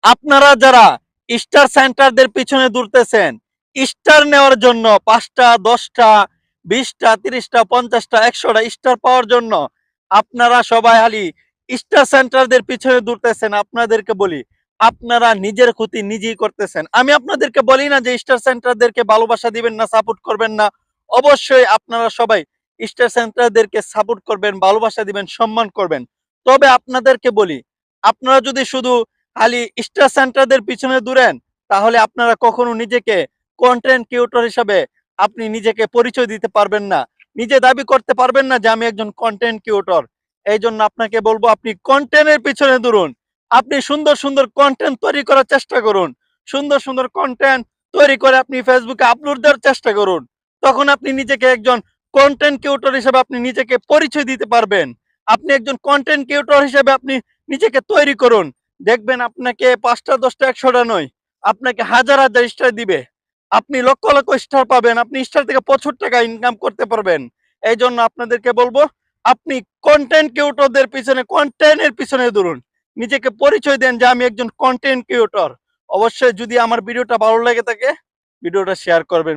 আপনারা যারা স্টার সেন্টারদের পিছনে দৌড়তেছেন, স্টার নেওয়ার জন্য 5টা 10টা 20টা 30টা 50টা 100টা স্টার পাওয়ার জন্য আপনারা সবাই খালি স্টার সেন্টারদের পিছনে দৌড়তেছেন। আপনাদেরকে বলি, আপনারা নিজের ক্ষতি নিজেই করতেছেন। আমি আপনাদেরকে বলি না যে স্টার সেন্টারদেরকে ভালোবাসা দিবেন না, সাপোর্ট করবেন না। অবশ্যই আপনারা সবাই স্টার সেন্টারদেরকে সাপোর্ট করবেন, ভালোবাসা দিবেন, সম্মান করবেন। তবে আপনাদেরকে বলি, আপনারা যদি শুধু খালি স্টার সেন্টারদের পিছনে দৌড়েন, তাহলে আপনারা কখনো নিজেকে কন্টেন্ট ক্রিয়েটর হিসাবে আপনি নিজেকে পরিচয় দিতে পারবেন না, নিজে দাবি করতে পারবেন না যে আমি একজন কন্টেন্ট ক্রিয়েটর। এই জন্য আপনাকে বলবো, আপনি কন্টেন্টের পিছনে দৌড়ুন। আপনি সুন্দর সুন্দর কন্টেন্ট তৈরি করার চেষ্টা করুন। সুন্দর সুন্দর কন্টেন্ট তৈরি করে আপনি ফেসবুকে আপলোড দেওয়ার চেষ্টা করুন। তখন আপনি নিজেকে একজন কন্টেন্ট ক্রিয়েটর হিসেবে আপনি নিজেকে পরিচয় দিতে পারবেন। আপনি একজন কন্টেন্ট ক্রিয়েটর হিসেবে আপনি নিজেকে তৈরি করুন। দেখবেন আপনাকে 5টা 10টা 100টা নয়, আপনাকে হাজার হাজার স্টার দিবে। আপনি লক্ষ লক্ষ স্টার পাবেন, আপনি স্টার থেকে প্রচুর টাকা ইনকাম করতে পারবেন। এই জন্য আপনাদেরকে বলবো, আপনি কন্টেন্ট ক্রিয়েটরদের পিছনে, কন্টেন্টের পিছনে দৌড়ুন। নিজেকে পরিচয় দেন যে আমি একজন কন্টেন্ট ক্রিয়েটর। অবশ্যই যদি আমার ভিডিওটা ভালো লেগে থাকে, ভিডিওটা শেয়ার করবেন।